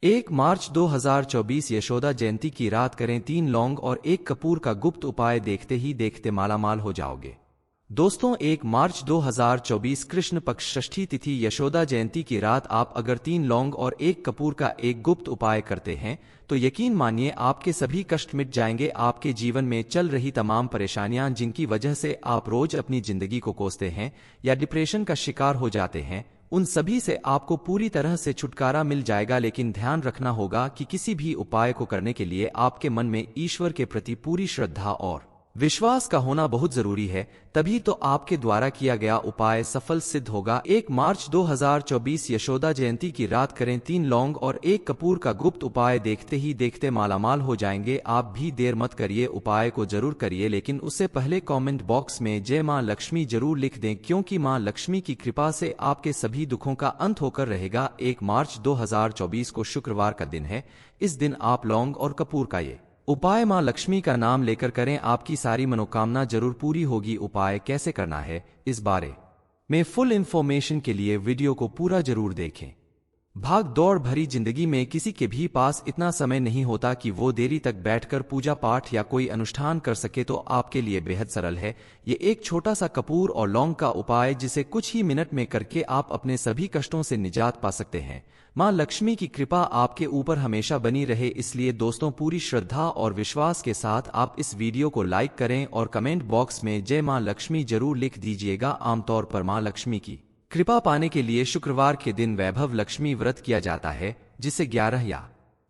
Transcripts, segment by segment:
1 मार्च 2024 यशोदा जयंती की रात करें 3 लौंग और 1 कपूर का गुप्त उपाय, देखते ही देखते मालामाल हो जाओगे। दोस्तों, 1 मार्च 2024 कृष्ण पक्ष षष्ठी तिथि यशोदा जयंती की रात आप अगर 3 लौंग और 1 कपूर का एक गुप्त उपाय करते हैं तो यकीन मानिए आपके सभी कष्ट मिट जाएंगे। आपके जीवन में चल रही तमाम परेशानियां जिनकी वजह से आप रोज अपनी जिंदगी को कोसते हैं या डिप्रेशन का शिकार हो जाते हैं, उन सभी से आपको पूरी तरह से छुटकारा मिल जाएगा। लेकिन ध्यान रखना होगा कि किसी भी उपाय को करने के लिए आपके मन में ईश्वर के प्रति पूरी श्रद्धा और विश्वास का होना बहुत जरूरी है, तभी तो आपके द्वारा किया गया उपाय सफल सिद्ध होगा। 1 मार्च 2024 यशोदा जयंती की रात करें 3 लौंग और 1 कपूर का गुप्त उपाय, देखते ही देखते मालामाल हो जाएंगे। आप भी देर मत करिए, उपाय को जरूर करिए, लेकिन उससे पहले कमेंट बॉक्स में जय मां लक्ष्मी जरूर लिख दें, क्योंकि मां लक्ष्मी की कृपा से आपके सभी दुखों का अंत होकर रहेगा। 1 मार्च 2024 को शुक्रवार का दिन है। इस दिन आप लौंग और कपूर का ये उपाय मां लक्ष्मी का नाम लेकर करें, आपकी सारी मनोकामना जरूर पूरी होगी। उपाय कैसे करना है, इस बारे में फुल इंफॉर्मेशन के लिए वीडियो को पूरा जरूर देखें। भाग दौड़ भरी जिंदगी में किसी के भी पास इतना समय नहीं होता कि वो देरी तक बैठकर पूजा पाठ या कोई अनुष्ठान कर सके, तो आपके लिए बेहद सरल है ये एक छोटा सा कपूर और लौंग का उपाय, जिसे कुछ ही मिनट में करके आप अपने सभी कष्टों से निजात पा सकते हैं। मां लक्ष्मी की कृपा आपके ऊपर हमेशा बनी रहे, इसलिए दोस्तों पूरी श्रद्धा और विश्वास के साथ आप इस वीडियो को लाइक करें और कमेंट बॉक्स में जय मां लक्ष्मी जरूर लिख दीजिएगा। आमतौर पर मां लक्ष्मी की कृपा पाने के लिए शुक्रवार के दिन वैभव लक्ष्मी व्रत किया जाता है, जिसे 11 या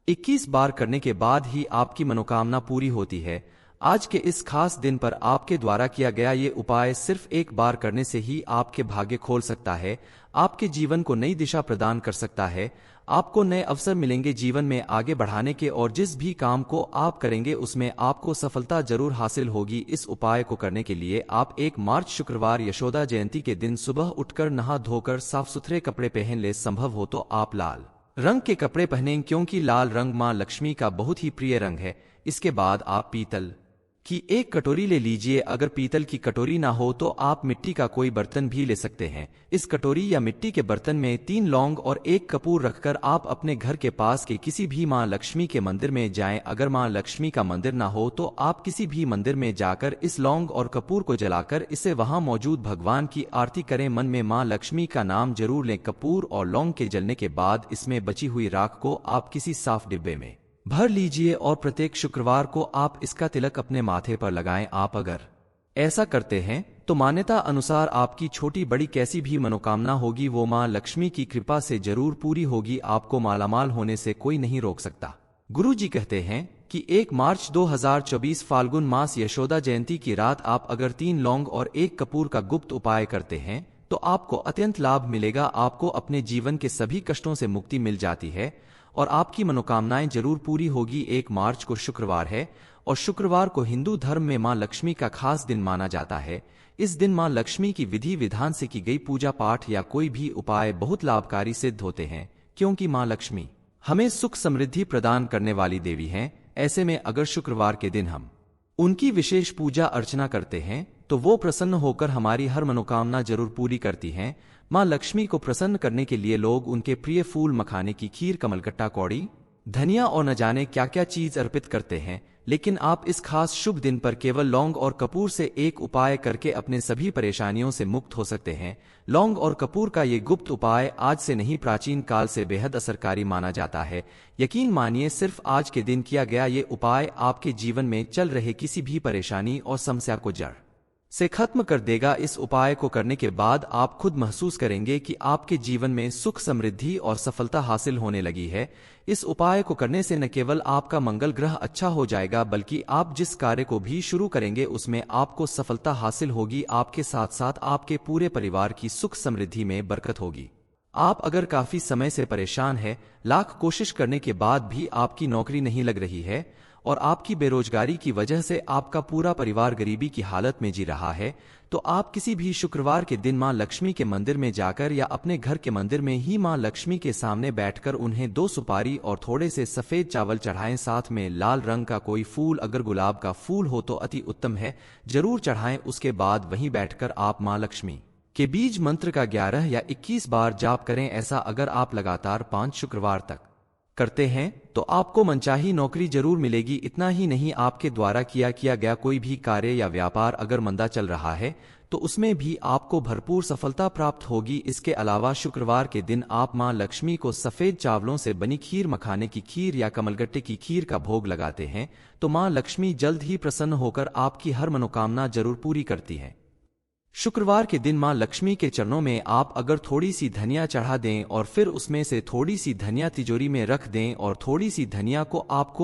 21 बार करने के बाद ही आपकी मनोकामना पूरी होती है। आज के इस खास दिन पर आपके द्वारा किया गया ये उपाय सिर्फ एक बार करने से ही आपके भाग्य खोल सकता है, आपके जीवन को नई दिशा प्रदान कर सकता है, आपको नए अवसर मिलेंगे जीवन में आगे बढ़ाने के, और जिस भी काम को आप करेंगे उसमें आपको सफलता जरूर हासिल होगी। इस उपाय को करने के लिए आप 1 मार्च शुक्रवार यशोदा जयंती के दिन सुबह उठकर नहा धोकर साफ सुथरे कपड़े पहन ले। संभव हो तो आप लाल रंग के कपड़े पहनें, क्योंकि लाल रंग मां लक्ष्मी का बहुत ही प्रिय रंग है। इसके बाद आप पीतल की एक कटोरी ले लीजिए। अगर पीतल की कटोरी ना हो तो आप मिट्टी का कोई बर्तन भी ले सकते हैं। इस कटोरी या मिट्टी के बर्तन में 3 लौंग और 1 कपूर रखकर आप अपने घर के पास के किसी भी मां लक्ष्मी के मंदिर में जाएं। अगर मां लक्ष्मी का मंदिर ना हो तो आप किसी भी मंदिर में जाकर इस लौंग और कपूर को जलाकर इसे वहां मौजूद भगवान की आरती करें। मन में मां लक्ष्मी का नाम जरूर लें। कपूर और लौंग के जलने के बाद इसमें बची हुई राख को आप किसी साफ डिब्बे में भर लीजिए और प्रत्येक शुक्रवार को आप इसका तिलक अपने माथे पर लगाएं। आप अगर ऐसा करते हैं तो मान्यता अनुसार आपकी छोटी बड़ी कैसी भी मनोकामना होगी वो मां लक्ष्मी की कृपा से जरूर पूरी होगी। आपको मालामाल होने से कोई नहीं रोक सकता। गुरु जी कहते हैं कि 1 मार्च 2024 फाल्गुन मास यशोदा जयंती की रात आप अगर 3 लौंग और 1 कपूर का गुप्त उपाय करते हैं तो आपको अत्यंत लाभ मिलेगा। आपको अपने जीवन के सभी कष्टों से मुक्ति मिल जाती है और आपकी मनोकामनाएं जरूर पूरी होगी। 1 मार्च को शुक्रवार है और शुक्रवार को हिंदू धर्म में मां लक्ष्मी का खास दिन माना जाता है। इस दिन मां लक्ष्मी की विधि विधान से की गई पूजा पाठ या कोई भी उपाय बहुत लाभकारी सिद्ध होते हैं, क्योंकि मां लक्ष्मी हमें सुख समृद्धि प्रदान करने वाली देवी हैं। ऐसे में अगर शुक्रवार के दिन हम उनकी विशेष पूजा अर्चना करते हैं तो वो प्रसन्न होकर हमारी हर मनोकामना जरूर पूरी करती हैं। मां लक्ष्मी को प्रसन्न करने के लिए लोग उनके प्रिय फूल, मखाने की खीर, कमलकट्टा, कौड़ी, धनिया और न जाने क्या क्या चीज अर्पित करते हैं। लेकिन आप इस खास शुभ दिन पर केवल लौंग और कपूर से एक उपाय करके अपने सभी परेशानियों से मुक्त हो सकते हैं। लौंग और कपूर का ये गुप्त उपाय आज से नहीं, प्राचीन काल से बेहद असरकारी माना जाता है। यकीन मानिए सिर्फ आज के दिन किया गया ये उपाय आपके जीवन में चल रहे किसी भी परेशानी और समस्या को जड़ से खत्म कर देगा। इस उपाय को करने के बाद आप खुद महसूस करेंगे कि आपके जीवन में सुख, समृद्धि और सफलता हासिल होने लगी है। इस उपाय को करने से न केवल आपका मंगल ग्रह अच्छा हो जाएगा, बल्कि आप जिस कार्य को भी शुरू करेंगे उसमें आपको सफलता हासिल होगी। आपके साथ साथ आपके पूरे परिवार की सुख समृद्धि में बरकत होगी। आप अगर काफी समय से परेशान हैं, लाख कोशिश करने के बाद भी आपकी नौकरी नहीं लग रही है और आपकी बेरोजगारी की वजह से आपका पूरा परिवार गरीबी की हालत में जी रहा है, तो आप किसी भी शुक्रवार के दिन मां लक्ष्मी के मंदिर में जाकर या अपने घर के मंदिर में ही मां लक्ष्मी के सामने बैठकर उन्हें 2 सुपारी और थोड़े से सफेद चावल चढ़ाएं। साथ में लाल रंग का कोई फूल, अगर गुलाब का फूल हो तो अति उत्तम है, जरूर चढ़ाएं। उसके बाद वहीं बैठकर आप मां लक्ष्मी के बीज मंत्र का 11 या 21 बार जाप करें। ऐसा अगर आप लगातार 5 शुक्रवार तक करते हैं तो आपको मनचाही नौकरी जरूर मिलेगी। इतना ही नहीं, आपके द्वारा किया गया कोई भी कार्य या व्यापार अगर मंदा चल रहा है तो उसमें भी आपको भरपूर सफलता प्राप्त होगी। इसके अलावा शुक्रवार के दिन आप मां लक्ष्मी को सफेद चावलों से बनी खीर, मखाने की खीर या कमलगट्टे की खीर का भोग लगाते हैं तो मां लक्ष्मी जल्द ही प्रसन्न होकर आपकी हर मनोकामना जरूर पूरी करती है। शुक्रवार के दिन मां लक्ष्मी के चरणों में आप अगर थोड़ी सी धनिया चढ़ा दें और फिर उसमें से थोड़ी सी धनिया तिजोरी में रख दें और थोड़ी सी धनिया को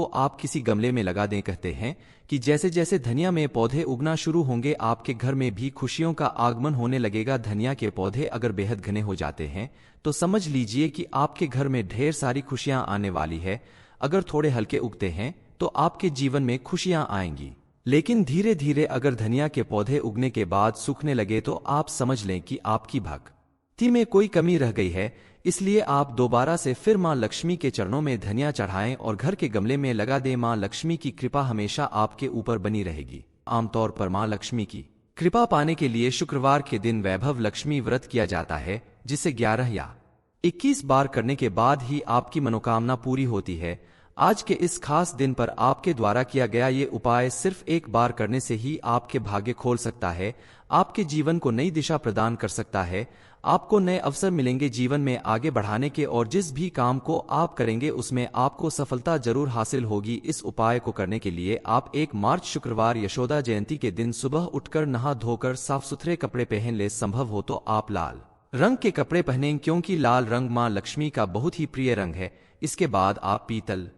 आप किसी गमले में लगा दें, कहते हैं कि जैसे जैसे धनिया में पौधे उगना शुरू होंगे आपके घर में भी खुशियों का आगमन होने लगेगा। धनिया के पौधे अगर बेहद घने हो जाते हैं तो समझ लीजिए कि आपके घर में ढेर सारी खुशियां आने वाली है। अगर थोड़े हल्के उगते हैं तो आपके जीवन में खुशियां आएंगी, लेकिन धीरे धीरे अगर धनिया के पौधे उगने के बाद सूखने लगे तो आप समझ लें कि आपकी भक्ति में कोई कमी रह गई है। इसलिए आप दोबारा से फिर मां लक्ष्मी के चरणों में धनिया चढ़ाएं और घर के गमले में लगा दें। मां लक्ष्मी की कृपा हमेशा आपके ऊपर बनी रहेगी। आमतौर पर मां लक्ष्मी की कृपा पाने के लिए शुक्रवार के दिन वैभव लक्ष्मी व्रत किया जाता है, जिसे 11 या 21 बार करने के बाद ही आपकी मनोकामना पूरी होती है। आज के इस खास दिन पर आपके द्वारा किया गया ये उपाय सिर्फ एक बार करने से ही आपके भाग्य खोल सकता है, आपके जीवन को नई दिशा प्रदान कर सकता है। आपको नए अवसर मिलेंगे जीवन में आगे बढ़ाने के और जिस भी काम को आप करेंगे उसमें आपको सफलता जरूर हासिल होगी। इस उपाय को करने के लिए आप 1 मार्च शुक्रवार यशोदा जयंती के दिन सुबह उठकर नहा धोकर साफ सुथरे कपड़े पहन ले। संभव हो तो आप लाल रंग के कपड़े पहनें, क्योंकि लाल रंग मां लक्ष्मी का बहुत ही प्रिय रंग है। इसके बाद आप पीतल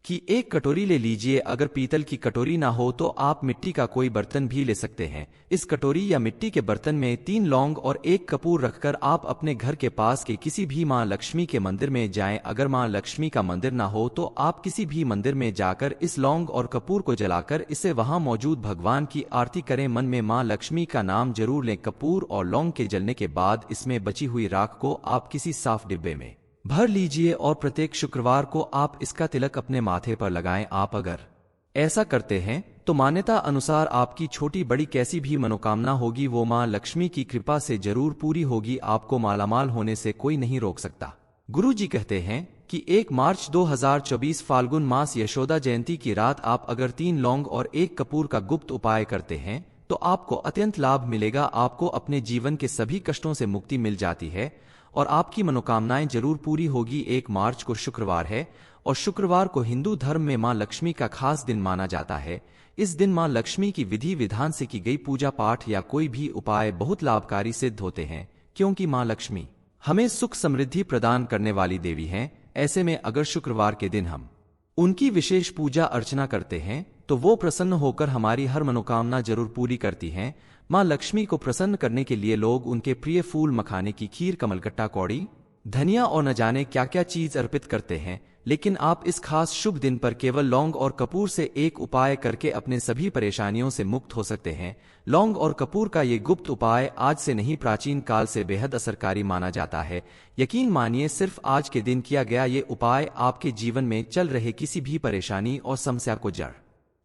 की एक कटोरी ले लीजिए। अगर पीतल की कटोरी ना हो तो आप मिट्टी का कोई बर्तन भी ले सकते हैं। इस कटोरी या मिट्टी के बर्तन में 3 लौंग और 1 कपूर रखकर आप अपने घर के पास के किसी भी मां लक्ष्मी के मंदिर में जाएं। अगर मां लक्ष्मी का मंदिर ना हो तो आप किसी भी मंदिर में जाकर इस लौंग और कपूर को जलाकर इसे वहां मौजूद भगवान की आरती करें। मन में मां लक्ष्मी का नाम जरूर लें। कपूर और लौंग के जलने के बाद इसमें बची हुई राख को आप किसी साफ डिब्बे में भर लीजिए और प्रत्येक शुक्रवार को आप इसका तिलक अपने माथे पर लगाएं। आप अगर ऐसा करते हैं तो मान्यता अनुसार आपकी छोटी बड़ी कैसी भी मनोकामना होगी वो मां लक्ष्मी की कृपा से जरूर पूरी होगी। आपको मालामाल होने से कोई नहीं रोक सकता। गुरुजी कहते हैं कि 1 मार्च 2024 फाल्गुन मास यशोदा जयंती की रात आप अगर 3 लौंग और 1 कपूर का गुप्त उपाय करते हैं तो आपको अत्यंत लाभ मिलेगा। आपको अपने जीवन के सभी कष्टों से मुक्ति मिल जाती है और आपकी मनोकामनाएं जरूर पूरी होगी। 1 मार्च को शुक्रवार है और शुक्रवार को हिंदू धर्म में मां लक्ष्मी का खास दिन माना जाता है। इस दिन मां लक्ष्मी की विधि विधान से की गई पूजा पाठ या कोई भी उपाय बहुत लाभकारी सिद्ध होते हैं, क्योंकि मां लक्ष्मी हमें सुख समृद्धि प्रदान करने वाली देवी हैं। ऐसे में अगर शुक्रवार के दिन हम उनकी विशेष पूजा अर्चना करते हैं तो वो प्रसन्न होकर हमारी हर मनोकामना जरूर पूरी करती हैं। मां लक्ष्मी को प्रसन्न करने के लिए लोग उनके प्रिय फूल, मखाने की खीर, कमलगट्टा, कौड़ी, धनिया और न जाने क्या क्या चीज अर्पित करते हैं। लेकिन आप इस खास शुभ दिन पर केवल लौंग और कपूर से एक उपाय करके अपने सभी परेशानियों से मुक्त हो सकते हैं। लौंग और कपूर का ये गुप्त उपाय आज से नहीं, प्राचीन काल से बेहद असरकारी माना जाता है। यकीन मानिए, सिर्फ आज के दिन किया गया ये उपाय आपके जीवन में चल रहे किसी भी परेशानी और समस्या को जड़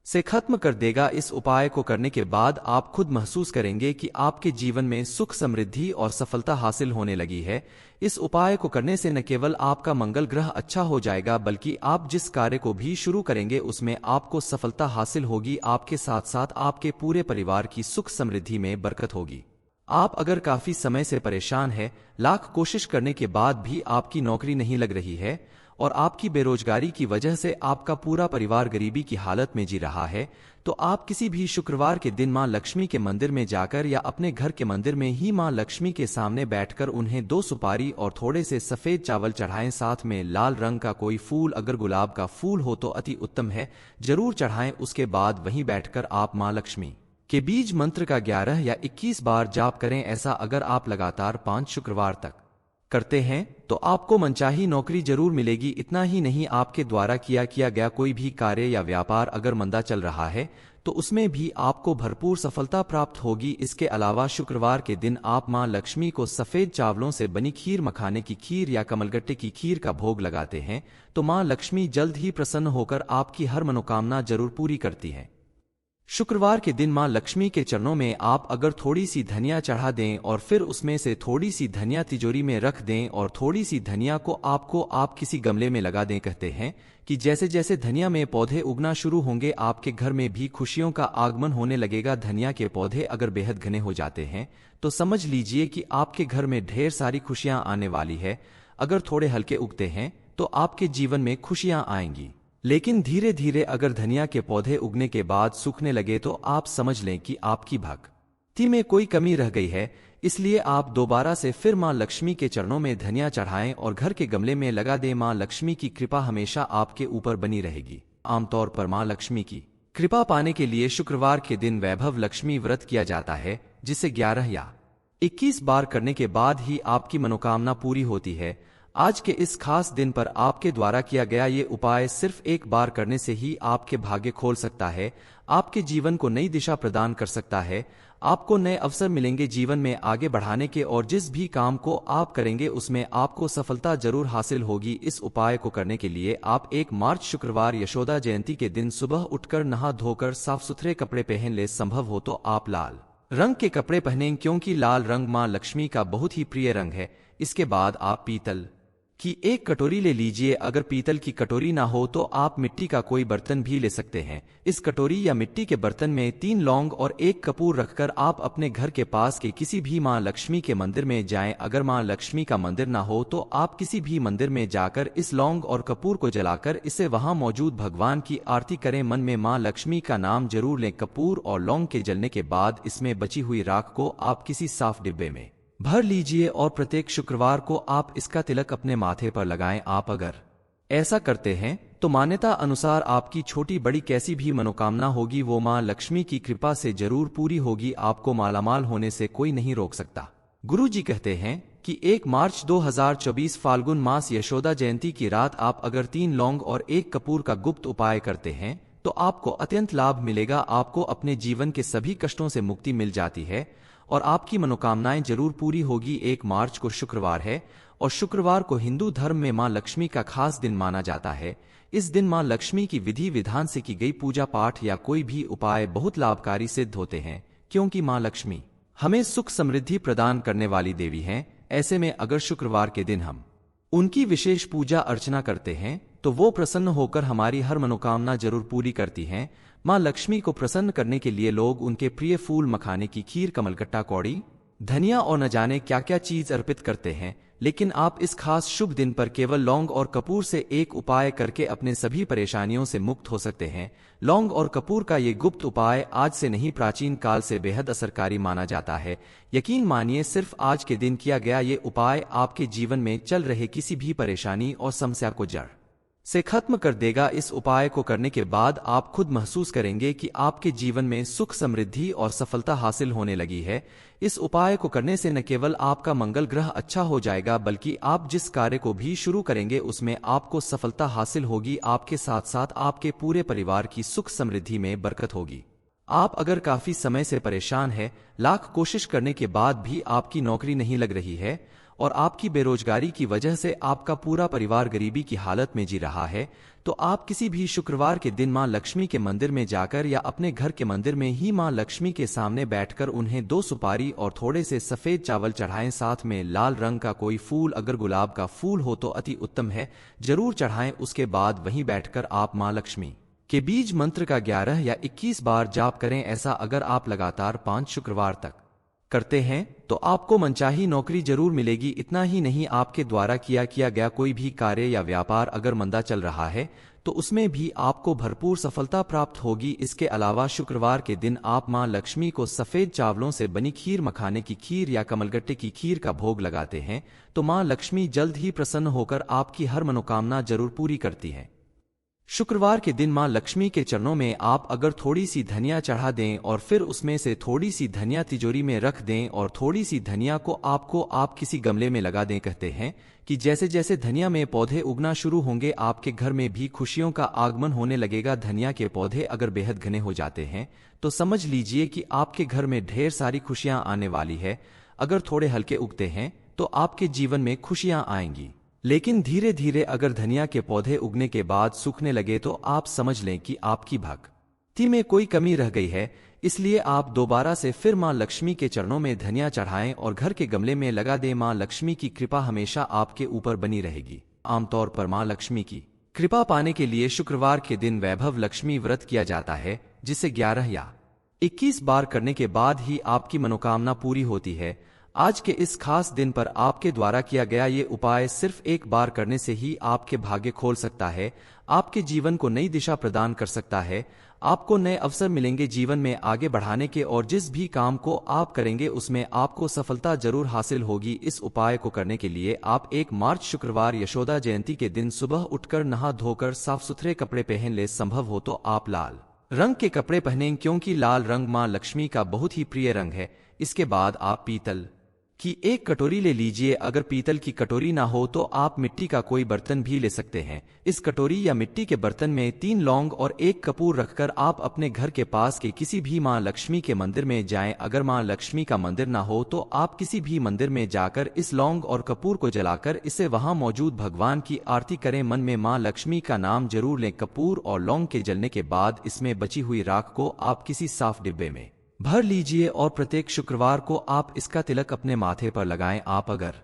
से खत्म कर देगा। इस उपाय को करने के बाद आप खुद महसूस करेंगे कि आपके जीवन में सुख, समृद्धि और सफलता हासिल होने लगी है। इस उपाय को करने से न केवल आपका मंगल ग्रह अच्छा हो जाएगा, बल्कि आप जिस कार्य को भी शुरू करेंगे उसमें आपको सफलता हासिल होगी। आपके साथ साथ आपके पूरे परिवार की सुख समृद्धि में बरकत होगी। आप अगर काफी समय से परेशान हैं, लाख कोशिश करने के बाद भी आपकी नौकरी नहीं लग रही है और आपकी बेरोजगारी की वजह से आपका पूरा परिवार गरीबी की हालत में जी रहा है, तो आप किसी भी शुक्रवार के दिन मां लक्ष्मी के मंदिर में जाकर या अपने घर के मंदिर में ही मां लक्ष्मी के सामने बैठकर उन्हें 2 सुपारी और थोड़े से सफेद चावल चढ़ाएं। साथ में लाल रंग का कोई फूल, अगर गुलाब का फूल हो तो अति उत्तम है, जरूर चढ़ाएं। उसके बाद वहीं बैठकर आप मां लक्ष्मी के बीज मंत्र का 11 या 21 बार जाप करें। ऐसा अगर आप लगातार 5 शुक्रवार तक करते हैं तो आपको मनचाही नौकरी जरूर मिलेगी। इतना ही नहीं, आपके द्वारा किया गया कोई भी कार्य या व्यापार अगर मंदा चल रहा है तो उसमें भी आपको भरपूर सफलता प्राप्त होगी। इसके अलावा शुक्रवार के दिन आप मां लक्ष्मी को सफेद चावलों से बनी खीर, मखाने की खीर या कमलगट्टे की खीर का भोग लगाते हैं तो मां लक्ष्मी जल्द ही प्रसन्न होकर आपकी हर मनोकामना जरूर पूरी करती है। शुक्रवार के दिन मां लक्ष्मी के चरणों में आप अगर थोड़ी सी धनिया चढ़ा दें और फिर उसमें से थोड़ी सी धनिया तिजोरी में रख दें और थोड़ी सी धनिया को आप किसी गमले में लगा दें, कहते हैं कि जैसे जैसे धनिया में पौधे उगना शुरू होंगे आपके घर में भी खुशियों का आगमन होने लगेगा। धनिया के पौधे अगर बेहद घने हो जाते हैं तो समझ लीजिए कि आपके घर में ढेर सारी खुशियां आने वाली है। अगर थोड़े हल्के उगते हैं तो आपके जीवन में खुशियां आएंगी, लेकिन धीरे धीरे अगर धनिया के पौधे उगने के बाद सूखने लगे तो आप समझ लें कि आपकी भक्ति में कोई कमी रह गई है। इसलिए आप दोबारा से फिर मां लक्ष्मी के चरणों में धनिया चढ़ाएं और घर के गमले में लगा दें। मां लक्ष्मी की कृपा हमेशा आपके ऊपर बनी रहेगी। आमतौर पर मां लक्ष्मी की कृपा पाने के लिए शुक्रवार के दिन वैभव लक्ष्मी व्रत किया जाता है, जिसे 11 या 21 बार करने के बाद ही आपकी मनोकामना पूरी होती है। आज के इस खास दिन पर आपके द्वारा किया गया ये उपाय सिर्फ एक बार करने से ही आपके भाग्य खोल सकता है, आपके जीवन को नई दिशा प्रदान कर सकता है। आपको नए अवसर मिलेंगे जीवन में आगे बढ़ाने के और जिस भी काम को आप करेंगे उसमें आपको सफलता जरूर हासिल होगी। इस उपाय को करने के लिए आप 1 मार्च शुक्रवार यशोदा जयंती के दिन सुबह उठकर नहा धोकर साफ सुथरे कपड़े पहन ले। संभव हो तो आप लाल रंग के कपड़े पहनें, क्योंकि लाल रंग मां लक्ष्मी का बहुत ही प्रिय रंग है। इसके बाद आप पीतल की एक कटोरी ले लीजिए। अगर पीतल की कटोरी ना हो तो आप मिट्टी का कोई बर्तन भी ले सकते हैं। इस कटोरी या मिट्टी के बर्तन में 3 लौंग और 1 कपूर रखकर आप अपने घर के पास के किसी भी मां लक्ष्मी के मंदिर में जाएं। अगर मां लक्ष्मी का मंदिर ना हो तो आप किसी भी मंदिर में जाकर इस लौंग और कपूर को जलाकर इसे वहां मौजूद भगवान की आरती करें। मन में मां लक्ष्मी का नाम जरूर लें। कपूर और लौंग के जलने के बाद इसमें बची हुई राख को आप किसी साफ डिब्बे में भर लीजिए और प्रत्येक शुक्रवार को आप इसका तिलक अपने माथे पर लगाएं। आप अगर ऐसा करते हैं तो मान्यता अनुसार आपकी छोटी बड़ी कैसी भी मनोकामना होगी वो मां लक्ष्मी की कृपा से जरूर पूरी होगी। आपको मालामाल होने से कोई नहीं रोक सकता। गुरुजी कहते हैं कि 1 मार्च 2024 फाल्गुन मास यशोदा जयंती की रात आप अगर 3 लौंग और 1 कपूर का गुप्त उपाय करते हैं तो आपको अत्यंत लाभ मिलेगा। आपको अपने जीवन के सभी कष्टों से मुक्ति मिल जाती है और आपकी मनोकामनाएं जरूर पूरी होगी। 1 मार्च को शुक्रवार है और शुक्रवार को हिंदू धर्म में मां लक्ष्मी का खास दिन माना जाता है। इस दिन मां लक्ष्मी की विधि विधान से की गई पूजा पाठ या कोई भी उपाय बहुत लाभकारी सिद्ध होते हैं, क्योंकि मां लक्ष्मी हमें सुख समृद्धि प्रदान करने वाली देवी हैं। ऐसे में अगर शुक्रवार के दिन हम उनकी विशेष पूजा अर्चना करते हैं तो वो प्रसन्न होकर हमारी हर मनोकामना जरूर पूरी करती हैं। मां लक्ष्मी को प्रसन्न करने के लिए लोग उनके प्रिय फूल, मखाने की खीर, कमलकट्टा, कौड़ी, धनिया और न जाने क्या क्या चीज अर्पित करते हैं। लेकिन आप इस खास शुभ दिन पर केवल लौंग और कपूर से एक उपाय करके अपने सभी परेशानियों से मुक्त हो सकते हैं। लौंग और कपूर का ये गुप्त उपाय आज से नहीं, प्राचीन काल से बेहद असरकारी माना जाता है। यकीन मानिए, सिर्फ आज के दिन किया गया ये उपाय आपके जीवन में चल रहे किसी भी परेशानी और समस्या को जड़ से खत्म कर देगा। इस उपाय को करने के बाद आप खुद महसूस करेंगे कि आपके जीवन में सुख, समृद्धि और सफलता हासिल होने लगी है। इस उपाय को करने से न केवल आपका मंगल ग्रह अच्छा हो जाएगा, बल्कि आप जिस कार्य को भी शुरू करेंगे उसमें आपको सफलता हासिल होगी। आपके साथ साथ आपके पूरे परिवार की सुख समृद्धि में बरकत होगी। आप अगर काफी समय से परेशान हैं, लाख कोशिश करने के बाद भी आपकी नौकरी नहीं लग रही है और आपकी बेरोजगारी की वजह से आपका पूरा परिवार गरीबी की हालत में जी रहा है, तो आप किसी भी शुक्रवार के दिन मां लक्ष्मी के मंदिर में जाकर या अपने घर के मंदिर में ही मां लक्ष्मी के सामने बैठकर उन्हें 2 सुपारी और थोड़े से सफेद चावल चढ़ाएं। साथ में लाल रंग का कोई फूल, अगर गुलाब का फूल हो तो अति उत्तम है, जरूर चढ़ाएं। उसके बाद वहीं बैठकर आप मां लक्ष्मी के बीज मंत्र का 11 या 21 बार जाप करें। ऐसा अगर आप लगातार 5 शुक्रवार तक करते हैं तो आपको मनचाही नौकरी जरूर मिलेगी। इतना ही नहीं, आपके द्वारा किया गया कोई भी कार्य या व्यापार अगर मंदा चल रहा है तो उसमें भी आपको भरपूर सफलता प्राप्त होगी। इसके अलावा शुक्रवार के दिन आप मां लक्ष्मी को सफेद चावलों से बनी खीर, मखाने की खीर या कमलगट्टे की खीर का भोग लगाते हैं तो मां लक्ष्मी जल्द ही प्रसन्न होकर आपकी हर मनोकामना जरूर पूरी करती है। शुक्रवार के दिन मां लक्ष्मी के चरणों में आप अगर थोड़ी सी धनिया चढ़ा दें और फिर उसमें से थोड़ी सी धनिया तिजोरी में रख दें और थोड़ी सी धनिया को आप किसी गमले में लगा दें, कहते हैं कि जैसे जैसे धनिया में पौधे उगना शुरू होंगे आपके घर में भी खुशियों का आगमन होने लगेगा। धनिया के पौधे अगर बेहद घने हो जाते हैं तो समझ लीजिए कि आपके घर में ढेर सारी खुशियां आने वाली है। अगर थोड़े हल्के उगते हैं तो आपके जीवन में खुशियां आएंगी, लेकिन धीरे धीरे अगर धनिया के पौधे उगने के बाद सूखने लगे तो आप समझ लें कि आपकी थी में कोई कमी रह गई है, इसलिए आप दोबारा से फिर मां लक्ष्मी के चरणों में धनिया चढ़ाएं और घर के गमले में लगा दें। मां लक्ष्मी की कृपा हमेशा आपके ऊपर बनी रहेगी। आमतौर पर मां लक्ष्मी की कृपा पाने के लिए शुक्रवार के दिन वैभव लक्ष्मी व्रत किया जाता है, जिसे 11 या 21 बार करने के बाद ही आपकी मनोकामना पूरी होती है। आज के इस खास दिन पर आपके द्वारा किया गया ये उपाय सिर्फ एक बार करने से ही आपके भाग्य खोल सकता है, आपके जीवन को नई दिशा प्रदान कर सकता है। आपको नए अवसर मिलेंगे जीवन में आगे बढ़ाने के, और जिस भी काम को आप करेंगे उसमें आपको सफलता जरूर हासिल होगी। इस उपाय को करने के लिए आप 1 मार्च शुक्रवार यशोदा जयंती के दिन सुबह उठकर नहा धोकर साफ सुथरे कपड़े पहन ले। संभव हो तो आप लाल रंग के कपड़े पहनें, क्योंकि लाल रंग मां लक्ष्मी का बहुत ही प्रिय रंग है। इसके बाद आप पीतल की एक कटोरी ले लीजिए। अगर पीतल की कटोरी ना हो तो आप मिट्टी का कोई बर्तन भी ले सकते हैं। इस कटोरी या मिट्टी के बर्तन में 3 लौंग और 1 कपूर रखकर आप अपने घर के पास के किसी भी मां लक्ष्मी के मंदिर में जाएं। अगर मां लक्ष्मी का मंदिर ना हो तो आप किसी भी मंदिर में जाकर इस लौंग और कपूर को जलाकर इसे वहां मौजूद भगवान की आरती करें। मन में मां लक्ष्मी का नाम जरूर लें। कपूर और लौंग के जलने के बाद इसमें बची हुई राख को आप किसी साफ डिब्बे में भर लीजिए और प्रत्येक शुक्रवार को आप इसका तिलक अपने माथे पर लगाएं। आप अगर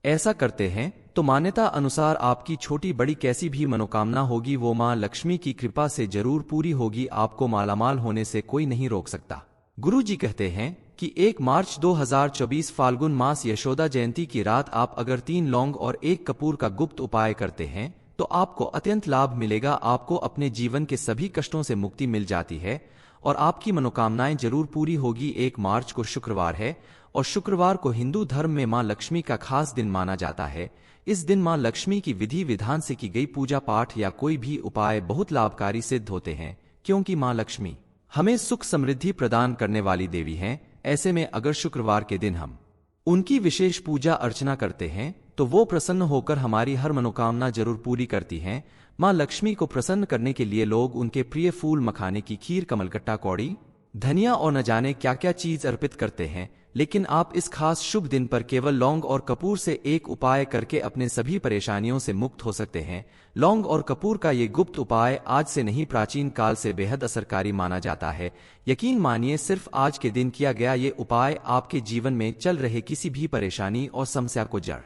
ऐसा करते हैं तो मान्यता अनुसार आपकी छोटी बड़ी कैसी भी मनोकामना होगी वो मां लक्ष्मी की कृपा से जरूर पूरी होगी। आपको मालामाल होने से कोई नहीं रोक सकता। गुरुजी कहते हैं कि 1 मार्च 2024 फाल्गुन मास यशोदा जयंती की रात आप अगर 3 लौंग और 1 कपूर का गुप्त उपाय करते हैं तो आपको अत्यंत लाभ मिलेगा। आपको अपने जीवन के सभी कष्टों से मुक्ति मिल जाती है और आपकी मनोकामनाएं जरूर पूरी होगी। 1 मार्च को शुक्रवार है और शुक्रवार को हिंदू धर्म में मां लक्ष्मी का खास दिन माना जाता है। इस दिन मां लक्ष्मी की विधि विधान से की गई पूजा पाठ या कोई भी उपाय बहुत लाभकारी सिद्ध होते हैं, क्योंकि मां लक्ष्मी हमें सुख समृद्धि प्रदान करने वाली देवी हैं। ऐसे में अगर शुक्रवार के दिन हम उनकी विशेष पूजा अर्चना करते हैं तो वो प्रसन्न होकर हमारी हर मनोकामना जरूर पूरी करती हैं। मां लक्ष्मी को प्रसन्न करने के लिए लोग उनके प्रिय फूल, मखाने की खीर, कमलकट्टा, कौड़ी, धनिया और न जाने क्या क्या चीज अर्पित करते हैं। लेकिन आप इस खास शुभ दिन पर केवल लौंग और कपूर से एक उपाय करके अपने सभी परेशानियों से मुक्त हो सकते हैं। लौंग और कपूर का ये गुप्त उपाय आज से नहीं, प्राचीन काल से बेहद असरकारी माना जाता है। यकीन मानिए, सिर्फ आज के दिन किया गया ये उपाय आपके जीवन में चल रहे किसी भी परेशानी और समस्या को जड़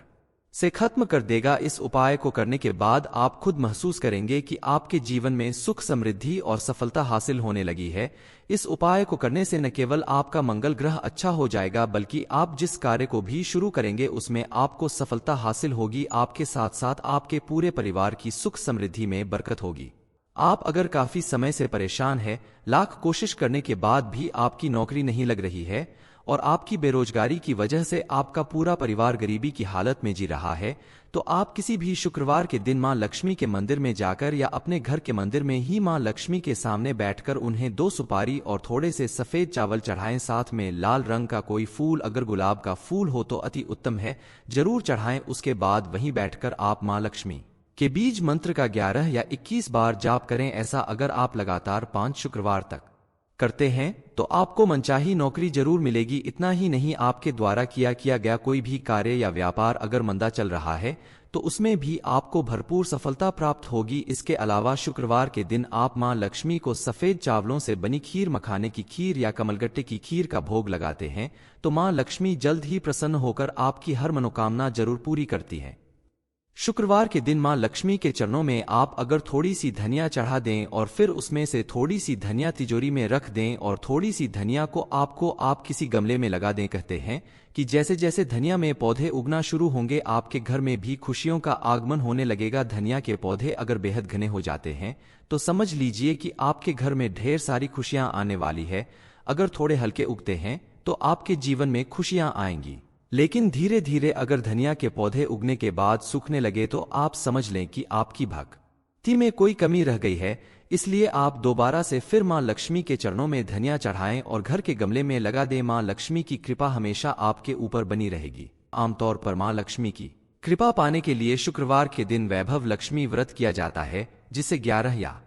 से खत्म कर देगा। इस उपाय को करने के बाद आप खुद महसूस करेंगे कि आपके जीवन में सुख, समृद्धि और सफलता हासिल होने लगी है। इस उपाय को करने से न केवल आपका मंगल ग्रह अच्छा हो जाएगा, बल्कि आप जिस कार्य को भी शुरू करेंगे उसमें आपको सफलता हासिल होगी। आपके साथ साथ आपके पूरे परिवार की सुख समृद्धि में बरकत होगी। आप अगर काफी समय से परेशान हैं, लाख कोशिश करने के बाद भी आपकी नौकरी नहीं लग रही है और आपकी बेरोजगारी की वजह से आपका पूरा परिवार गरीबी की हालत में जी रहा है, तो आप किसी भी शुक्रवार के दिन मां लक्ष्मी के मंदिर में जाकर या अपने घर के मंदिर में ही मां लक्ष्मी के सामने बैठकर उन्हें 2 सुपारी और थोड़े से सफेद चावल चढ़ाएं। साथ में लाल रंग का कोई फूल, अगर गुलाब का फूल हो तो अति उत्तम है, जरूर चढ़ाएं। उसके बाद वहीं बैठकर आप मां लक्ष्मी के बीज मंत्र का 11 या 21 बार जाप करें। ऐसा अगर आप लगातार 5 शुक्रवार तक करते हैं तो आपको मनचाही नौकरी जरूर मिलेगी। इतना ही नहीं, आपके द्वारा किया गया कोई भी कार्य या व्यापार अगर मंदा चल रहा है तो उसमें भी आपको भरपूर सफलता प्राप्त होगी। इसके अलावा शुक्रवार के दिन आप मां लक्ष्मी को सफेद चावलों से बनी खीर, मखाने की खीर या कमलगट्टे की खीर का भोग लगाते हैं तो मां लक्ष्मी जल्द ही प्रसन्न होकर आपकी हर मनोकामना जरूर पूरी करती है। शुक्रवार के दिन मां लक्ष्मी के चरणों में आप अगर थोड़ी सी धनिया चढ़ा दें और फिर उसमें से थोड़ी सी धनिया तिजोरी में रख दें और थोड़ी सी धनिया को आप किसी गमले में लगा दें, कहते हैं कि जैसे जैसे धनिया में पौधे उगना शुरू होंगे आपके घर में भी खुशियों का आगमन होने लगेगा। धनिया के पौधे अगर बेहद घने हो जाते हैं तो समझ लीजिए कि आपके घर में ढेर सारी खुशियां आने वाली है। अगर थोड़े हल्के उगते हैं तो आपके जीवन में खुशियां आएंगी, लेकिन धीरे धीरे अगर धनिया के पौधे उगने के बाद सूखने लगे तो आप समझ लें कि आपकी भक्ति में कोई कमी रह गई है। इसलिए आप दोबारा से फिर मां लक्ष्मी के चरणों में धनिया चढ़ाएं और घर के गमले में लगा दें। मां लक्ष्मी की कृपा हमेशा आपके ऊपर बनी रहेगी। आमतौर पर मां लक्ष्मी की कृपा पाने के लिए शुक्रवार के दिन वैभव लक्ष्मी व्रत किया जाता है, जिसे 11 या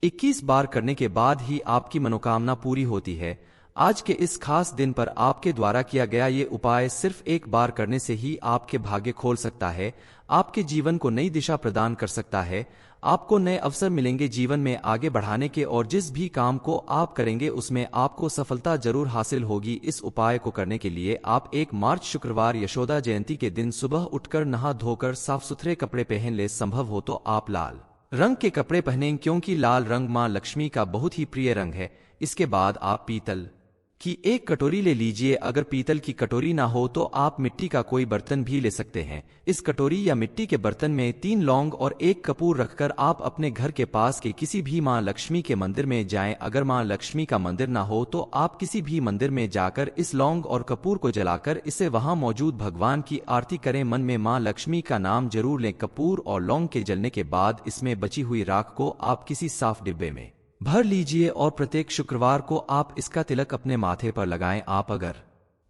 21 बार करने के बाद ही आपकी मनोकामना पूरी होती है। आज के इस खास दिन पर आपके द्वारा किया गया ये उपाय सिर्फ एक बार करने से ही आपके भाग्य खोल सकता है, आपके जीवन को नई दिशा प्रदान कर सकता है। आपको नए अवसर मिलेंगे जीवन में आगे बढ़ाने के, और जिस भी काम को आप करेंगे उसमें आपको सफलता जरूर हासिल होगी। इस उपाय को करने के लिए आप 1 मार्च शुक्रवार यशोदा जयंती के दिन सुबह उठकर नहा धोकर साफ सुथरे कपड़े पहन ले। संभव हो तो आप लाल रंग के कपड़े पहनें, क्योंकि लाल रंग मां लक्ष्मी का बहुत ही प्रिय रंग है। इसके बाद आप पीतल की 1 कटोरी ले लीजिए। अगर पीतल की कटोरी ना हो तो आप मिट्टी का कोई बर्तन भी ले सकते हैं। इस कटोरी या मिट्टी के बर्तन में 3 लौंग और 1 कपूर रखकर आप अपने घर के पास के किसी भी मां लक्ष्मी के मंदिर में जाएं। अगर मां लक्ष्मी का मंदिर ना हो तो आप किसी भी मंदिर में जाकर इस लौंग और कपूर को जलाकर इसे वहां मौजूद भगवान की आरती करें। मन में मां लक्ष्मी का नाम जरूर लें। कपूर और लौंग के जलने के बाद इसमें बची हुई राख को आप किसी साफ डिब्बे में भर लीजिए और प्रत्येक शुक्रवार को आप इसका तिलक अपने माथे पर लगाएं। आप अगर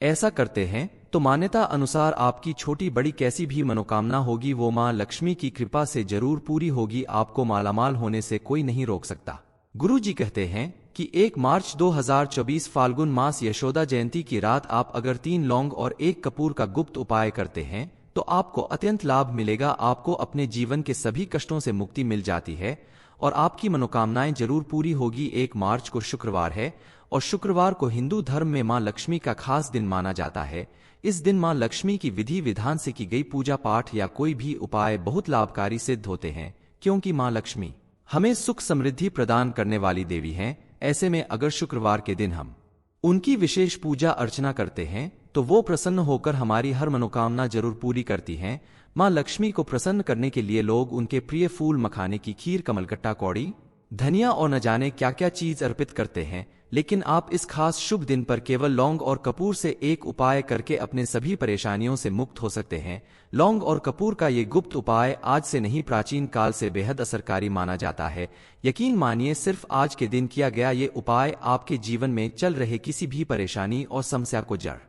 ऐसा करते हैं तो मान्यता अनुसार आपकी छोटी बड़ी कैसी भी मनोकामना होगी वो मां लक्ष्मी की कृपा से जरूर पूरी होगी। आपको मालामाल होने से कोई नहीं रोक सकता। गुरु जी कहते हैं कि 1 मार्च 2024 फाल्गुन मास यशोदा जयंती की रात आप अगर 3 लौंग और 1 कपूर का गुप्त उपाय करते हैं तो आपको अत्यंत लाभ मिलेगा। आपको अपने जीवन के सभी कष्टों से मुक्ति मिल जाती है और आपकी मनोकामनाएं जरूर पूरी होगी। 1 मार्च को शुक्रवार है और शुक्रवार को हिंदू धर्म में मां लक्ष्मी का खास दिन माना जाता है। इस दिन मां लक्ष्मी की विधि विधान से की गई पूजा पाठ या कोई भी उपाय बहुत लाभकारी सिद्ध होते हैं, क्योंकि मां लक्ष्मी हमें सुख समृद्धि प्रदान करने वाली देवी हैं। ऐसे में अगर शुक्रवार के दिन हम उनकी विशेष पूजा अर्चना करते हैं तो वो प्रसन्न होकर हमारी हर मनोकामना जरूर पूरी करती हैं। मां लक्ष्मी को प्रसन्न करने के लिए लोग उनके प्रिय फूल, मखाने की खीर, कमलकट्टा, कौड़ी, धनिया और न जाने क्या क्या चीज अर्पित करते हैं। लेकिन आप इस खास शुभ दिन पर केवल लौंग और कपूर से एक उपाय करके अपने सभी परेशानियों से मुक्त हो सकते हैं। लौंग और कपूर का ये गुप्त उपाय आज से नहीं, प्राचीन काल से बेहद असरकारी माना जाता है। यकीन मानिए, सिर्फ आज के दिन किया गया ये उपाय आपके जीवन में चल रहे किसी भी परेशानी और समस्या को जड़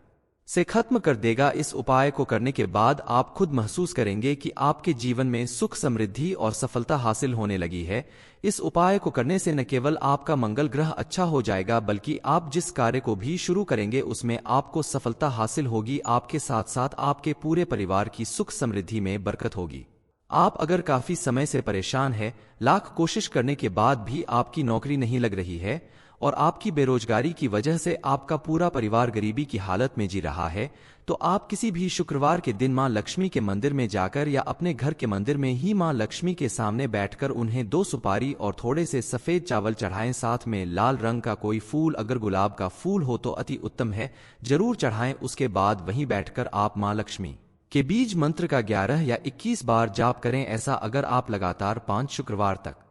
से खत्म कर देगा। इस उपाय को करने के बाद आप खुद महसूस करेंगे कि आपके जीवन में सुख, समृद्धि और सफलता हासिल होने लगी है। इस उपाय को करने से न केवल आपका मंगल ग्रह अच्छा हो जाएगा, बल्कि आप जिस कार्य को भी शुरू करेंगे उसमें आपको सफलता हासिल होगी। आपके साथ साथ आपके पूरे परिवार की सुख समृद्धि में बरकत होगी। आप अगर काफी समय से परेशान हैं, लाख कोशिश करने के बाद भी आपकी नौकरी नहीं लग रही है और आपकी बेरोजगारी की वजह से आपका पूरा परिवार गरीबी की हालत में जी रहा है, तो आप किसी भी शुक्रवार के दिन मां लक्ष्मी के मंदिर में जाकर या अपने घर के मंदिर में ही मां लक्ष्मी के सामने बैठकर उन्हें 2 सुपारी और थोड़े से सफेद चावल चढ़ाएं। साथ में लाल रंग का कोई फूल, अगर गुलाब का फूल हो तो अति उत्तम है, जरूर चढ़ाएं। उसके बाद वहीं बैठकर आप मां लक्ष्मी के बीज मंत्र का 11 या 21 बार जाप करें। ऐसा अगर आप लगातार 5 शुक्रवार तक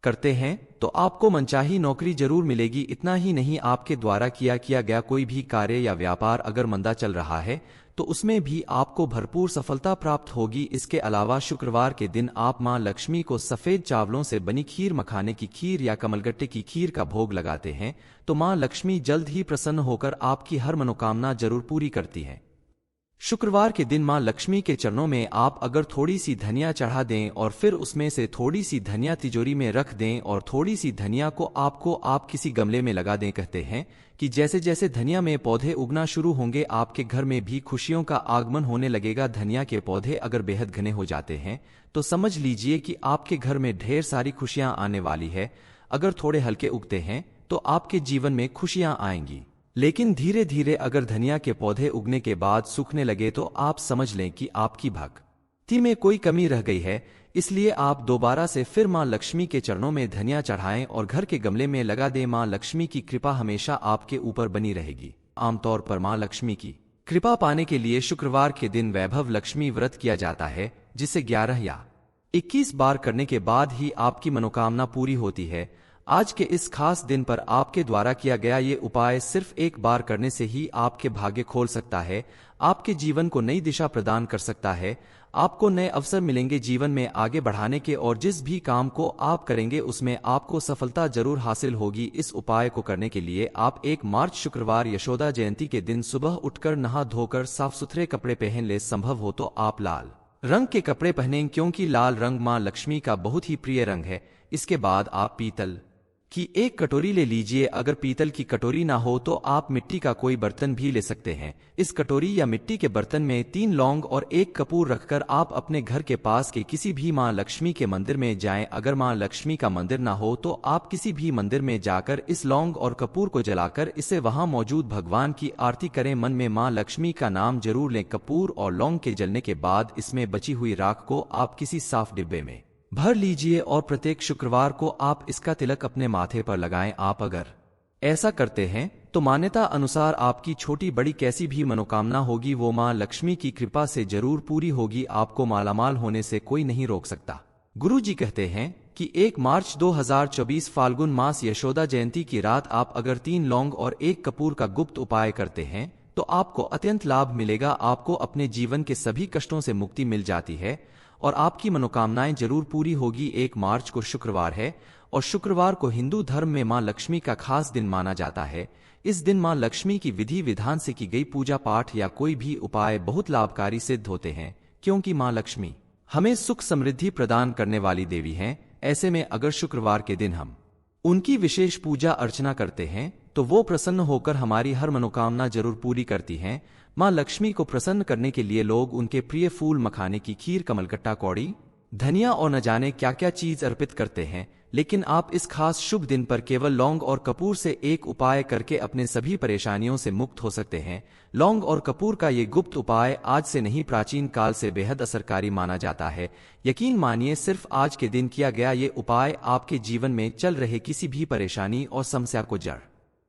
करते हैं तो आपको मनचाही नौकरी जरूर मिलेगी। इतना ही नहीं, आपके द्वारा किया गया कोई भी कार्य या व्यापार अगर मंदा चल रहा है तो उसमें भी आपको भरपूर सफलता प्राप्त होगी। इसके अलावा शुक्रवार के दिन आप मां लक्ष्मी को सफेद चावलों से बनी खीर, मखाने की खीर या कमलगट्टे की खीर का भोग लगाते हैं तो मां लक्ष्मी जल्द ही प्रसन्न होकर आपकी हर मनोकामना जरूर पूरी करती है। शुक्रवार के दिन मां लक्ष्मी के चरणों में आप अगर थोड़ी सी धनिया चढ़ा दें और फिर उसमें से थोड़ी सी धनिया तिजोरी में रख दें और थोड़ी सी धनिया को आप किसी गमले में लगा दें, कहते हैं कि जैसे जैसे धनिया में पौधे उगना शुरू होंगे आपके घर में भी खुशियों का आगमन होने लगेगा। धनिया के पौधे अगर बेहद घने हो जाते हैं तो समझ लीजिए कि आपके घर में ढेर सारी खुशियां आने वाली है। अगर थोड़े हल्के उगते हैं तो आपके जीवन में खुशियां आएंगी, लेकिन धीरे धीरे अगर धनिया के पौधे उगने के बाद सूखने लगे तो आप समझ लें कि आपकी भक्ति में कोई कमी रह गई है। इसलिए आप दोबारा से फिर मां लक्ष्मी के चरणों में धनिया चढ़ाएं और घर के गमले में लगा दें। मां लक्ष्मी की कृपा हमेशा आपके ऊपर बनी रहेगी। आमतौर पर मां लक्ष्मी की कृपा पाने के लिए शुक्रवार के दिन वैभव लक्ष्मी व्रत किया जाता है, जिसे 11 या 21 बार करने के बाद ही आपकी मनोकामना पूरी होती है। आज के इस खास दिन पर आपके द्वारा किया गया ये उपाय सिर्फ एक बार करने से ही आपके भाग्य खोल सकता है, आपके जीवन को नई दिशा प्रदान कर सकता है। आपको नए अवसर मिलेंगे जीवन में आगे बढ़ाने के और जिस भी काम को आप करेंगे उसमें आपको सफलता जरूर हासिल होगी। इस उपाय को करने के लिए आप 1 मार्च शुक्रवार यशोदा जयंती के दिन सुबह उठकर नहा धोकर साफ सुथरे कपड़े पहन ले। संभव हो तो आप लाल रंग के कपड़े पहनें, क्योंकि लाल रंग मां लक्ष्मी का बहुत ही प्रिय रंग है। इसके बाद आप पीतल कि एक कटोरी ले लीजिए। अगर पीतल की कटोरी ना हो तो आप मिट्टी का कोई बर्तन भी ले सकते हैं। इस कटोरी या मिट्टी के बर्तन में 3 लौंग और 1 कपूर रखकर आप अपने घर के पास के किसी भी मां लक्ष्मी के मंदिर में जाएं। अगर मां लक्ष्मी का मंदिर ना हो तो आप किसी भी मंदिर में जाकर इस लौंग और कपूर को जलाकर इसे वहां मौजूद भगवान की आरती करें। मन में मां लक्ष्मी का नाम जरूर लें। कपूर और लौंग के जलने के बाद इसमें बची हुई राख को आप किसी साफ डिब्बे में भर लीजिए और प्रत्येक शुक्रवार को आप इसका तिलक अपने माथे पर लगाएं। आप अगर ऐसा करते हैं तो मान्यता अनुसार आपकी छोटी बड़ी कैसी भी मनोकामना होगी वो मां लक्ष्मी की कृपा से जरूर पूरी होगी। आपको मालामाल होने से कोई नहीं रोक सकता। गुरु जी कहते हैं कि 1 मार्च 2024 फाल्गुन मास यशोदा जयंती की रात आप अगर 3 लौंग और 1 कपूर का गुप्त उपाय करते हैं तो आपको अत्यंत लाभ मिलेगा। आपको अपने जीवन के सभी कष्टों से मुक्ति मिल जाती है और आपकी मनोकामनाएं जरूर पूरी होगी। 1 मार्च को शुक्रवार है और शुक्रवार को हिंदू धर्म में मां लक्ष्मी का खास दिन माना जाता है। इस दिन मां लक्ष्मी की विधि विधान से की गई पूजा पाठ या कोई भी उपाय बहुत लाभकारी सिद्ध होते हैं, क्योंकि मां लक्ष्मी हमें सुख समृद्धि प्रदान करने वाली देवी हैं। ऐसे में अगर शुक्रवार के दिन हम उनकी विशेष पूजा अर्चना करते हैं तो वो प्रसन्न होकर हमारी हर मनोकामना जरूर पूरी करती हैं। मां लक्ष्मी को प्रसन्न करने के लिए लोग उनके प्रिय फूल मखाने की खीर, कमलकट्टा, कौड़ी, धनिया और न जाने क्या क्या चीज अर्पित करते हैं। लेकिन आप इस खास शुभ दिन पर केवल लौंग और कपूर से एक उपाय करके अपने सभी परेशानियों से मुक्त हो सकते हैं। लौंग और कपूर का ये गुप्त उपाय आज से नहीं, प्राचीन काल से बेहद असरकारी माना जाता है। यकीन मानिए, सिर्फ आज के दिन किया गया ये उपाय आपके जीवन में चल रहे किसी भी परेशानी और समस्या को जड़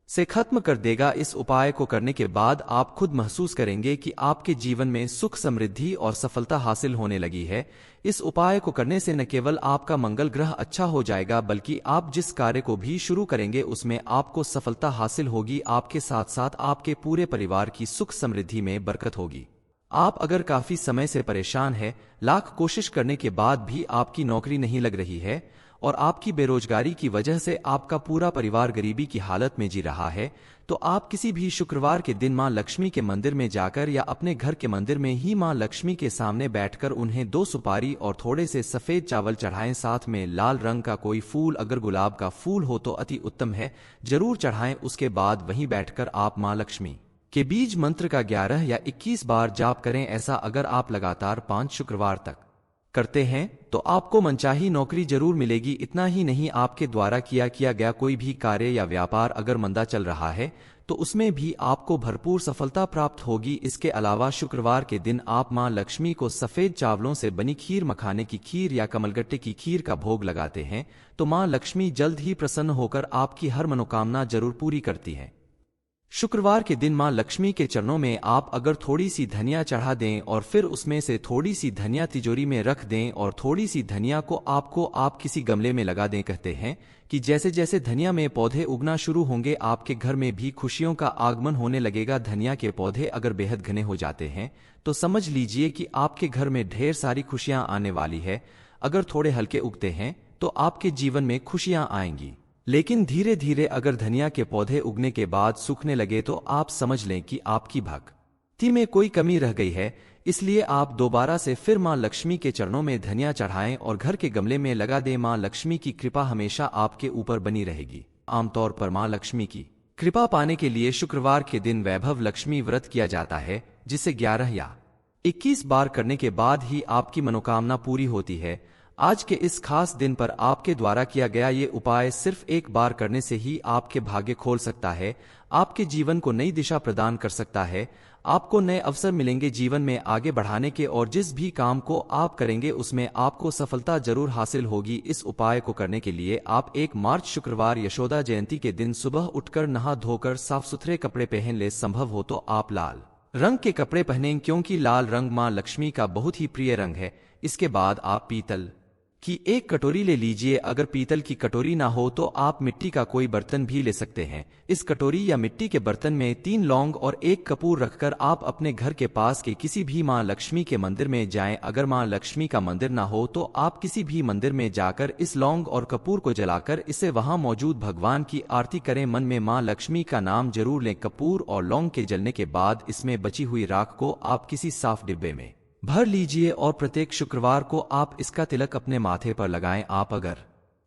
से खत्म कर देगा। इस उपाय को करने के बाद आप खुद महसूस करेंगे कि आपके जीवन में सुख, समृद्धि और सफलता हासिल होने लगी है। इस उपाय को करने से न केवल आपका मंगल ग्रह अच्छा हो जाएगा, बल्कि आप जिस कार्य को भी शुरू करेंगे उसमें आपको सफलता हासिल होगी। आपके साथ साथ आपके पूरे परिवार की सुख समृद्धि में बरकत होगी। आप अगर काफी समय से परेशान हैं, लाख कोशिश करने के बाद भी आपकी नौकरी नहीं लग रही है और आपकी बेरोजगारी की वजह से आपका पूरा परिवार गरीबी की हालत में जी रहा है, तो आप किसी भी शुक्रवार के दिन मां लक्ष्मी के मंदिर में जाकर या अपने घर के मंदिर में ही मां लक्ष्मी के सामने बैठकर उन्हें 2 सुपारी और थोड़े से सफेद चावल चढ़ाएं। साथ में लाल रंग का कोई फूल, अगर गुलाब का फूल हो तो अति उत्तम है, जरूर चढ़ाएं। उसके बाद वहीं बैठकर आप मां लक्ष्मी के बीज मंत्र का 11 या 21 बार जाप करें। ऐसा अगर आप लगातार 5 शुक्रवार तक करते हैं तो आपको मनचाही नौकरी जरूर मिलेगी। इतना ही नहीं, आपके द्वारा किया गया कोई भी कार्य या व्यापार अगर मंदा चल रहा है तो उसमें भी आपको भरपूर सफलता प्राप्त होगी। इसके अलावा शुक्रवार के दिन आप मां लक्ष्मी को सफेद चावलों से बनी खीर, मखाने की खीर या कमलगट्टे की खीर का भोग लगाते हैं तो मां लक्ष्मी जल्द ही प्रसन्न होकर आपकी हर मनोकामना जरूर पूरी करती है। शुक्रवार के दिन मां लक्ष्मी के चरणों में आप अगर थोड़ी सी धनिया चढ़ा दें और फिर उसमें से थोड़ी सी धनिया तिजोरी में रख दें और थोड़ी सी धनिया को आप किसी गमले में लगा दें, कहते हैं कि जैसे जैसे धनिया में पौधे उगना शुरू होंगे आपके घर में भी खुशियों का आगमन होने लगेगा। धनिया के पौधे अगर बेहद घने हो जाते हैं तो समझ लीजिए कि आपके घर में ढेर सारी खुशियां आने वाली है। अगर थोड़े हल्के उगते हैं तो आपके जीवन में खुशियां आएंगी, लेकिन धीरे धीरे अगर धनिया के पौधे उगने के बाद सूखने लगे तो आप समझ लें कि आपकी भक्ति में कोई कमी रह गई है। इसलिए आप दोबारा से फिर मां लक्ष्मी के चरणों में धनिया चढ़ाएं और घर के गमले में लगा दें। मां लक्ष्मी की कृपा हमेशा आपके ऊपर बनी रहेगी। आमतौर पर मां लक्ष्मी की कृपा पाने के लिए शुक्रवार के दिन वैभव लक्ष्मी व्रत किया जाता है, जिसे 11 या 21 बार करने के बाद ही आपकी मनोकामना पूरी होती है। आज के इस खास दिन पर आपके द्वारा किया गया ये उपाय सिर्फ एक बार करने से ही आपके भाग्य खोल सकता है, आपके जीवन को नई दिशा प्रदान कर सकता है। आपको नए अवसर मिलेंगे जीवन में आगे बढ़ाने के और जिस भी काम को आप करेंगे उसमें आपको सफलता जरूर हासिल होगी। इस उपाय को करने के लिए आप 1 मार्च शुक्रवार यशोदा जयंती के दिन सुबह उठकर नहा धोकर साफ सुथरे कपड़े पहन ले। संभव हो तो आप लाल रंग के कपड़े पहनें, क्योंकि लाल रंग मां लक्ष्मी का बहुत ही प्रिय रंग है। इसके बाद आप पीतल की 1 कटोरी ले लीजिए। अगर पीतल की कटोरी ना हो तो आप मिट्टी का कोई बर्तन भी ले सकते हैं। इस कटोरी या मिट्टी के बर्तन में 3 लौंग और 1 कपूर रखकर आप अपने घर के पास के किसी भी मां लक्ष्मी के मंदिर में जाएं। अगर मां लक्ष्मी का मंदिर ना हो तो आप किसी भी मंदिर में जाकर इस लौंग और कपूर को जलाकर इसे वहां मौजूद भगवान की आरती करें। मन में मां लक्ष्मी का नाम जरूर लें। कपूर और लौंग के जलने के बाद इसमें बची हुई राख को आप किसी साफ डिब्बे में भर लीजिए और प्रत्येक शुक्रवार को आप इसका तिलक अपने माथे पर लगाएं। आप अगर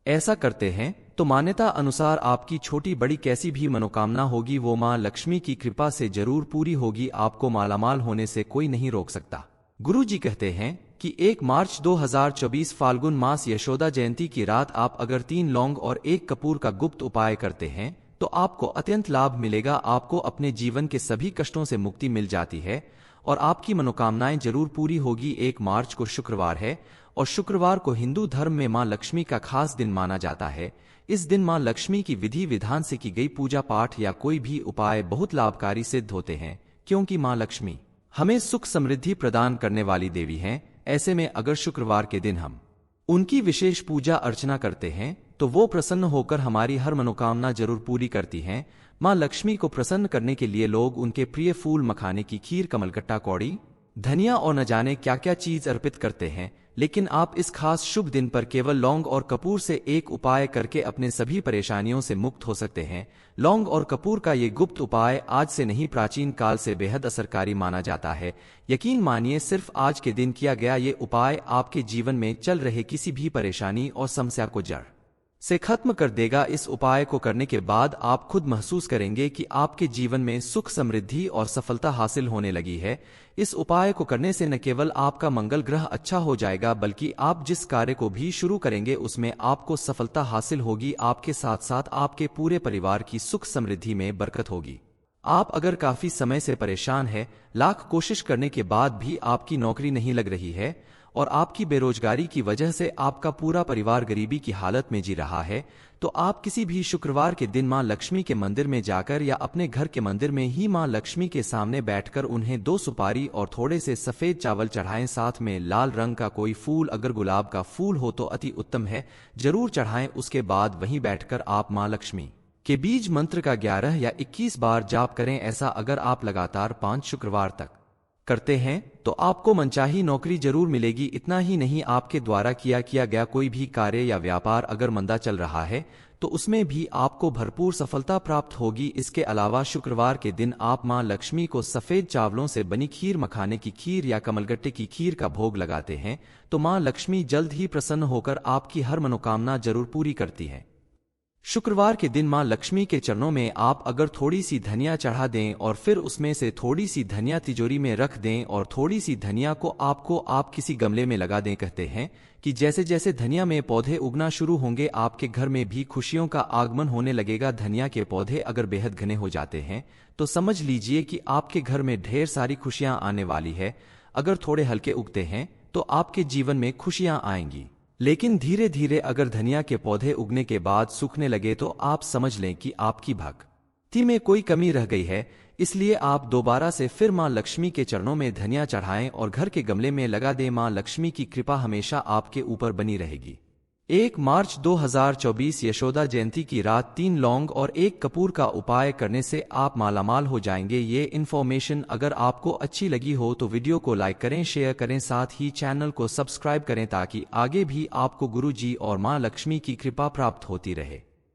ऐसा करते हैं तो मान्यता अनुसार आपकी छोटी बड़ी कैसी भी मनोकामना होगी वो मां लक्ष्मी की कृपा से जरूर पूरी होगी। आपको मालामाल होने से कोई नहीं रोक सकता। गुरुजी कहते हैं कि 1 मार्च 2024 फाल्गुन मास यशोदा जयंती की रात आप अगर 3 लौंग और 1 कपूर का गुप्त उपाय करते हैं तो आपको अत्यंत लाभ मिलेगा। आपको अपने जीवन के सभी कष्टों से मुक्ति मिल जाती है और आपकी मनोकामनाएं जरूर पूरी होगी। 1 मार्च को शुक्रवार है और शुक्रवार को हिंदू धर्म में मां लक्ष्मी का खास दिन माना जाता है। इस दिन मां लक्ष्मी की विधि विधान से की गई पूजा पाठ या कोई भी उपाय बहुत लाभकारी सिद्ध होते हैं, क्योंकि मां लक्ष्मी हमें सुख समृद्धि प्रदान करने वाली देवी हैं। ऐसे में अगर शुक्रवार के दिन हम उनकी विशेष पूजा अर्चना करते हैं तो वो प्रसन्न होकर हमारी हर मनोकामना जरूर पूरी करती हैं। मां लक्ष्मी को प्रसन्न करने के लिए लोग उनके प्रिय फूल मखाने की खीर, कमलकट्टा, कौड़ी, धनिया और न जाने क्या क्या चीज अर्पित करते हैं। लेकिन आप इस खास शुभ दिन पर केवल लौंग और कपूर से एक उपाय करके अपने सभी परेशानियों से मुक्त हो सकते हैं। लौंग और कपूर का ये गुप्त उपाय आज से नहीं, प्राचीन काल से बेहद असरकारी माना जाता है। यकीन मानिए, सिर्फ आज के दिन किया गया ये उपाय आपके जीवन में चल रहे किसी भी परेशानी और समस्या को जड़ से खत्म कर देगा। इस उपाय को करने के बाद आप खुद महसूस करेंगे कि आपके जीवन में सुख, समृद्धि और सफलता हासिल होने लगी है। इस उपाय को करने से न केवल आपका मंगल ग्रह अच्छा हो जाएगा, बल्कि आप जिस कार्य को भी शुरू करेंगे उसमें आपको सफलता हासिल होगी। आपके साथ साथ आपके पूरे परिवार की सुख समृद्धि में बरकत होगी। आप अगर काफी समय से परेशान हैं, लाख कोशिश करने के बाद भी आपकी नौकरी नहीं लग रही है और आपकी बेरोजगारी की वजह से आपका पूरा परिवार गरीबी की हालत में जी रहा है, तो आप किसी भी शुक्रवार के दिन मां लक्ष्मी के मंदिर में जाकर या अपने घर के मंदिर में ही मां लक्ष्मी के सामने बैठकर उन्हें 2 सुपारी और थोड़े से सफेद चावल चढ़ाएं। साथ में लाल रंग का कोई फूल, अगर गुलाब का फूल हो तो अति उत्तम है, जरूर चढ़ाएं। उसके बाद वहीं बैठकर आप मां लक्ष्मी के बीज मंत्र का 11 या 21 बार जाप करें। ऐसा अगर आप लगातार 5 शुक्रवार तक करते हैं तो आपको मनचाही नौकरी जरूर मिलेगी। इतना ही नहीं, आपके द्वारा किया गया कोई भी कार्य या व्यापार अगर मंदा चल रहा है तो उसमें भी आपको भरपूर सफलता प्राप्त होगी। इसके अलावा शुक्रवार के दिन आप मां लक्ष्मी को सफेद चावलों से बनी खीर, मखाने की खीर या कमलगट्टे की खीर का भोग लगाते हैं तो मां लक्ष्मी जल्द ही प्रसन्न होकर आपकी हर मनोकामना जरूर पूरी करती है। शुक्रवार के दिन मां लक्ष्मी के चरणों में आप अगर थोड़ी सी धनिया चढ़ा दें और फिर उसमें से थोड़ी सी धनिया तिजोरी में रख दें और थोड़ी सी धनिया को आप किसी गमले में लगा दें, कहते हैं कि जैसे जैसे धनिया में पौधे उगना शुरू होंगे आपके घर में भी खुशियों का आगमन होने लगेगा। धनिया के पौधे अगर बेहद घने हो जाते हैं तो समझ लीजिए कि आपके घर में ढेर सारी खुशियां आने वाली है। अगर थोड़े हल्के उगते हैं तो आपके जीवन में खुशियां आएंगी, लेकिन धीरे धीरे अगर धनिया के पौधे उगने के बाद सूखने लगे तो आप समझ लें कि आपकी भक्ति में कोई कमी रह गई है। इसलिए आप दोबारा से फिर मां लक्ष्मी के चरणों में धनिया चढ़ाएं और घर के गमले में लगा दें। मां लक्ष्मी की कृपा हमेशा आपके ऊपर बनी रहेगी। 1 मार्च 2024 यशोदा जयंती की रात 3 लौंग और 1 कपूर का उपाय करने से आप मालामाल हो जाएंगे। ये इन्फॉर्मेशन अगर आपको अच्छी लगी हो तो वीडियो को लाइक करें, शेयर करें, साथ ही चैनल को सब्सक्राइब करें ताकि आगे भी आपको गुरुजी और मां लक्ष्मी की कृपा प्राप्त होती रहे।